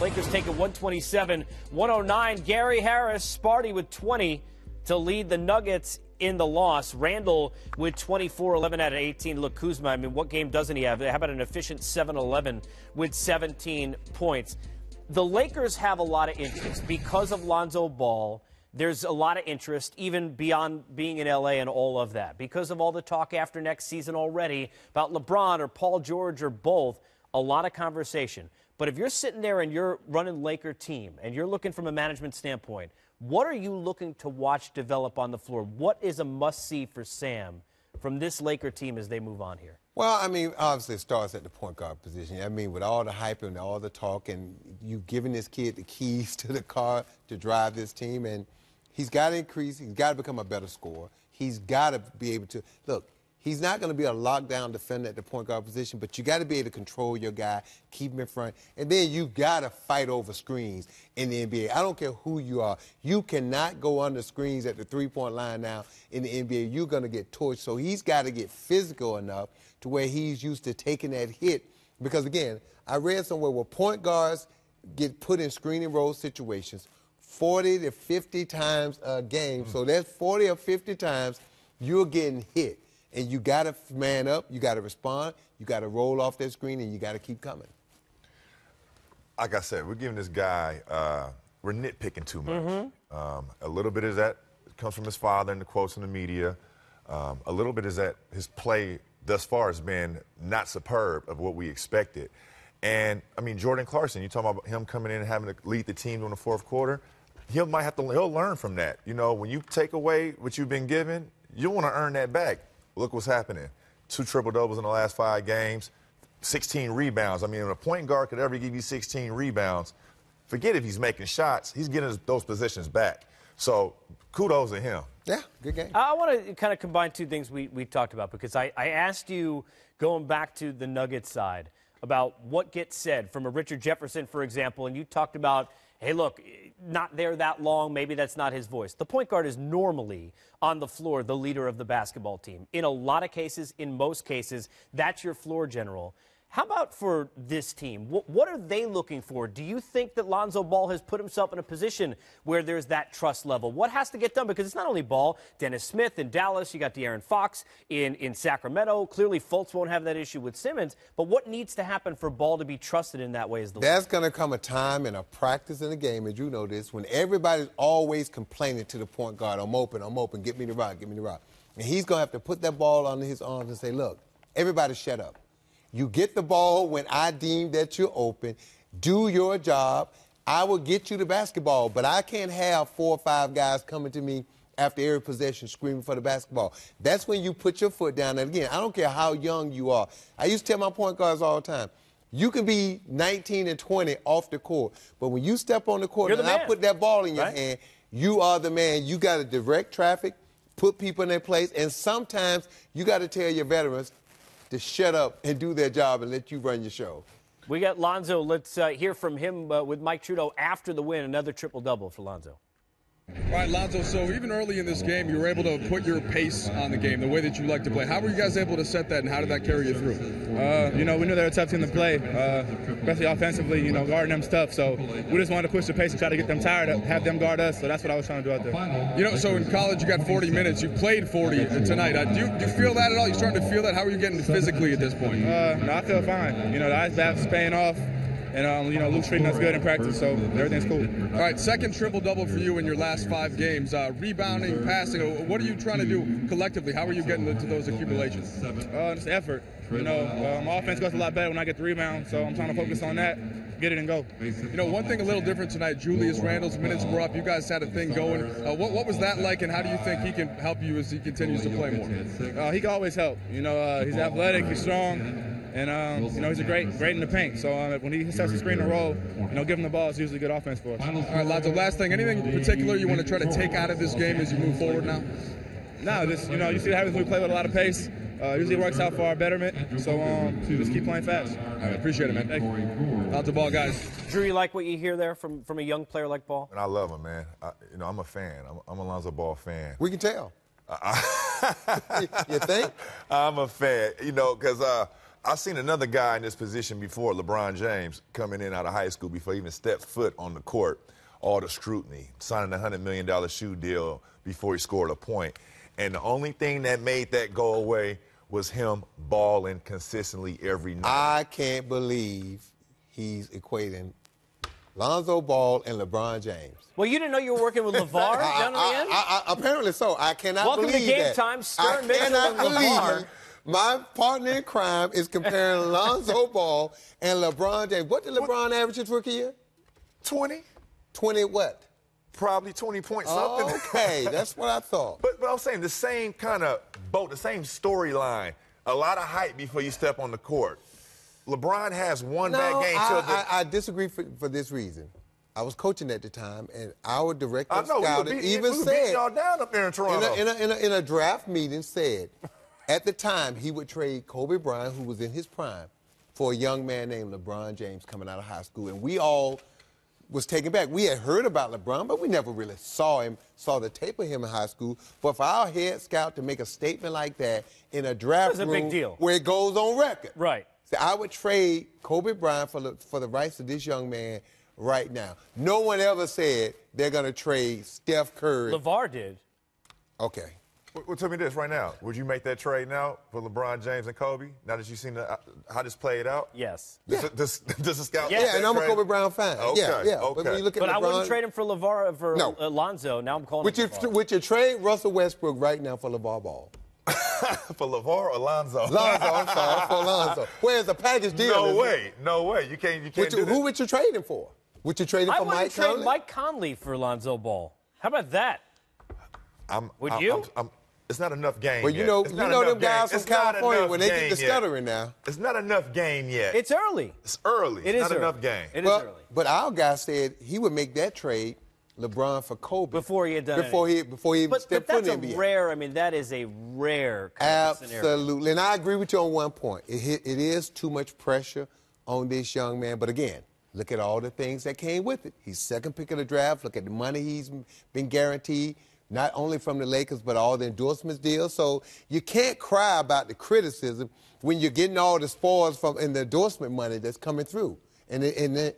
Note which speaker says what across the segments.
Speaker 1: Lakers take it 127-109. Gary Harris, Sparty with 20 to lead the Nuggets in the loss. Randall with 24, 11 out of 18. Look, Kuzma, I mean, what game doesn't he have? How about an efficient 7-11 with 17 points? The Lakers have a lot of interest because of Lonzo Ball. There's a lot of interest, even beyond being in L.A. and all of that. Because of all the talk after next season already about LeBron or Paul George or both, a lot of conversation. But if you're sitting there and you're running Laker team and you're looking from a management standpoint, what are you looking to watch develop on the floor? What is a must-see for Sam from this Laker team as they move on here?
Speaker 2: Well, I mean, obviously it starts at the point guard position. I mean, with all the hype and all the talk and you giving this kid the keys to the car to drive this team, and he's got to increase. He's got to become a better scorer. He's got to be able to – look, he's not going to be a lockdown defender at the point guard position, but you got to be able to control your guy, keep him in front, and then you got to fight over screens in the NBA. I don't care who you are. You cannot go under screens at the three-point line now in the NBA. You're going to get torched. So he's got to get physical enough to where he's used to taking that hit. Because, again, I read somewhere where point guards get put in screen and roll situations 40 to 50 times a game. So that's 40 or 50 times you're getting hit. And you got to man up, you got to respond, you got to roll off that screen, and you got to keep coming.
Speaker 3: Like I said, we're giving this guy, we're nitpicking too much. A little bit of that comes from his father and the quotes in the media. A little bit is that his play thus far has been not superb of what we expected. And, I mean, Jordan Clarkson, you talking about him coming in and having to lead the team in the fourth quarter, he'll learn from that. You know, when you take away what you've been given, you want to earn that back. Look what's happening. 2 triple-doubles in the last 5 games, 16 rebounds. I mean, if a point guard could ever give you 16 rebounds, forget if he's making shots. He's getting those positions back. So kudos to him.
Speaker 2: Yeah, good game.
Speaker 1: I want to kind of combine two things we talked about, because I asked you, going back to the Nuggets side, about what gets said from a Richard Jefferson, for example, and you talked about, hey, look, not there that long, maybe that's not his voice. The point guard is normally on the floor the leader of the basketball team. In a lot of cases, in most cases, that's your floor general. How about for this team? What are they looking for? Do you think that Lonzo Ball has put himself in a position where there's that trust level? What has to get done? Because it's not only Ball, Dennis Smith in Dallas, you got De'Aaron Fox in Sacramento. Clearly, Fultz won't have that issue with Simmons. But what needs to happen for Ball to be trusted in that way as the
Speaker 2: There's going to come a time in a practice in a game, as you know this, when everybody's always complaining to the point guard, I'm open, get me the rock, get me the rock. And he's going to have to put that ball under his arms and say, look, everybody shut up. You get the ball when I deem that you're open. Do your job. I will get you the basketball, but I can't have 4 or 5 guys coming to me after every possession screaming for the basketball. That's when you put your foot down. And again, I don't care how young you are. I used to tell my point guards all the time, you can be 19 and 20 off the court, but when you step on the court and I put that ball in your hand, you are the man. You got to direct traffic, put people in their place, and sometimes you got to tell your veterans to shut up and do their job and let you run your show.
Speaker 1: We got Lonzo. Let's hear from him with Mike Trudeau after the win. Another triple-double for Lonzo.
Speaker 4: All right, Lonzo, so even early in this game, you were able to put your pace on the game, the way that you like to play. How were you guys able to set that, and how did that carry you through?
Speaker 5: You know, we knew they were a tough team to play, especially offensively, you know, guarding them tough. So we just wanted to push the pace and try to get them tired, have them guard us. So that's what I was trying to do out there.
Speaker 4: You know, so in college you got 40 minutes. You played 40 tonight. Do you feel that at all? You starting to feel that? How are you getting physically at this point?
Speaker 5: No, I feel fine. You know, the ice bath is paying off. And, you know, Luke's treating us good in practice, so everything's cool.
Speaker 4: All right, second triple-double for you in your last 5 games. Rebounding, passing, what are you trying to do collectively? How are you getting to those accumulations?
Speaker 5: Just effort. You know, my offense goes a lot better when I get the rebound, so I'm trying to focus on that, get it and go.
Speaker 4: You know, one thing a little different tonight, Julius Randle's minutes were up. You guys had a thing going. What was that like, and how do you think he can help you as he continues to play more?
Speaker 5: He can always help. You know, he's athletic, he's strong. And, you know, he's great in the paint. So when he sets the screen to roll, you know, give him the ball is usually good offense for us.
Speaker 4: All right, Lonzo, last thing. Anything in particular you want to try to take out of this game as you move forward now?
Speaker 5: No, just, you know, you see what happens when we play with a lot of pace. Usually it works out for our betterment. So just keep playing fast.
Speaker 4: All right, appreciate it, man. Thank you. Lonzo Ball, guys.
Speaker 1: Drew, you like what you hear there from a young player like Ball?
Speaker 3: And I love him, man. You know, I'm a fan. I'm a Lonzo Ball fan.
Speaker 2: We can tell. You think?
Speaker 3: I'm a fan, you know, because I've seen another guy in this position before, LeBron James, coming in out of high school before he even stepped foot on the court. All the scrutiny, signing a $100 million shoe deal before he scored a point. And the only thing that made that go away was him balling consistently every night.
Speaker 2: I can't believe he's equating Lonzo Ball and LeBron James.
Speaker 1: Well, you didn't know you were working with LeVar down at the end?
Speaker 2: Apparently so. I cannot
Speaker 1: Welcome
Speaker 2: believe
Speaker 1: to Game
Speaker 2: that.
Speaker 1: Time, Stern,
Speaker 2: I
Speaker 1: Mitchell,
Speaker 2: cannot
Speaker 1: and
Speaker 2: believe
Speaker 1: LeVar.
Speaker 2: my partner in crime is comparing Lonzo Ball and LeBron James. What did LeBron average his rookie year?
Speaker 3: 20?
Speaker 2: 20 what?
Speaker 3: Probably 20 points something.
Speaker 2: Okay, that's what I thought.
Speaker 3: But I'm saying the same kind of boat, the same storyline. A lot of hype before you step on the court. LeBron has one bad game.
Speaker 2: I disagree for this reason. I was coaching at the time, and our director of scouting
Speaker 3: we
Speaker 2: even
Speaker 3: beat
Speaker 2: said,
Speaker 3: y'all down up there in Toronto.
Speaker 2: in a draft meeting, said at the time he would trade Kobe Bryant, who was in his prime, for a young man named LeBron James coming out of high school. And we all was taken back. We had heard about LeBron, but we never really saw the tape of him in high school. But for our head scout to make a statement like that in a draft room,
Speaker 1: a big deal.
Speaker 2: Where it goes on record.
Speaker 1: Right.
Speaker 2: So I would trade Kobe Bryant for the rights of this young man right now. No one ever said they're going to trade Steph Curry.
Speaker 1: LeVar did.
Speaker 2: Okay.
Speaker 3: Well, tell me this right now. Would you make that trade now for LeBron James and Kobe? Now that you've seen how this played out?
Speaker 1: Yes.
Speaker 3: Does the scout?
Speaker 2: Yeah, and I'm a Kobe Bryant fan.
Speaker 3: Okay.
Speaker 2: Yeah.
Speaker 3: Okay.
Speaker 2: But when you look at
Speaker 1: But
Speaker 2: LeBron,
Speaker 1: I wouldn't trade him for LeVar for
Speaker 2: No.
Speaker 1: Lonzo. Now I'm calling him LeVar.
Speaker 2: Would you trade Russell Westbrook right now for LeVar Ball?
Speaker 3: For LeVar or Lonzo?
Speaker 2: Lonzo, I'm sorry, for Lonzo. Where's the package deal?
Speaker 3: No way. You can't do that.
Speaker 2: Who would you trade him for? Would you trade him for Mike
Speaker 1: trade
Speaker 2: Conley?
Speaker 1: Mike Conley for Lonzo Ball. How about that? Would you?
Speaker 3: It's not enough game
Speaker 2: Well,
Speaker 3: yet.
Speaker 2: you know
Speaker 3: It's not
Speaker 2: them
Speaker 3: enough
Speaker 2: guys
Speaker 3: game.
Speaker 2: from
Speaker 3: It's not
Speaker 2: California,
Speaker 3: enough
Speaker 2: when they get
Speaker 3: game
Speaker 2: the
Speaker 3: yet.
Speaker 2: stuttering now.
Speaker 3: It's not enough game yet.
Speaker 1: It's early.
Speaker 3: It's early.
Speaker 1: It
Speaker 3: It's
Speaker 1: is
Speaker 3: not
Speaker 1: early.
Speaker 3: enough game.
Speaker 1: It is early.
Speaker 2: But our guy said he would make that trade, LeBron for Kobe.
Speaker 1: Before he had done
Speaker 2: Before he even
Speaker 1: But
Speaker 2: stepped foot
Speaker 1: that's
Speaker 2: in the NBA.
Speaker 1: rare. I mean, that is a rare kind of scenario.
Speaker 2: Absolutely. And I agree with you on one point. It is too much pressure on this young man. But again, look at all the things that came with it. He's second pick of the draft. Look at the money he's been guaranteed, not only from the Lakers, but all the endorsements deals. So you can't cry about the criticism when you're getting all the spoils from and the endorsement money that's coming through. And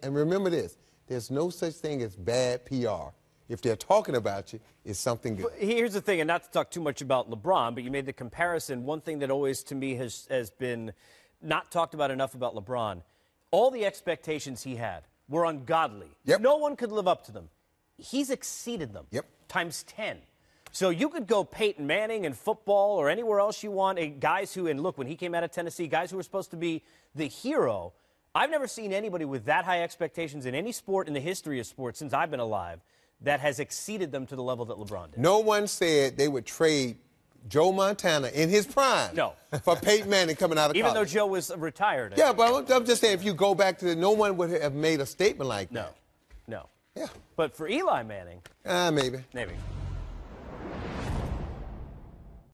Speaker 2: remember this, there's no such thing as bad PR. If they're talking about you, it's something good.
Speaker 1: But here's the thing, and not to talk too much about LeBron, but you made the comparison. One thing that always, to me, has been not talked about enough about LeBron, all the expectations he had were ungodly.
Speaker 2: Yep.
Speaker 1: No one could live up to them. He's exceeded them.
Speaker 2: Yep.
Speaker 1: Times 10. So you could go Peyton Manning in football or anywhere else you want, guys who, and look, when he came out of Tennessee, guys who were supposed to be the hero. I've never seen anybody with that high expectations in any sport in the history of sports since I've been alive that has exceeded them to the level that LeBron did.
Speaker 2: No one said they would trade Joe Montana in his prime for Peyton Manning coming out of
Speaker 1: Even
Speaker 2: college.
Speaker 1: though Joe was retired.
Speaker 2: Yeah, but I'm just saying, if you go back to no one would have made a statement like that.
Speaker 1: No.
Speaker 2: Yeah.
Speaker 1: But for Eli Manning.
Speaker 2: Maybe.
Speaker 1: Maybe.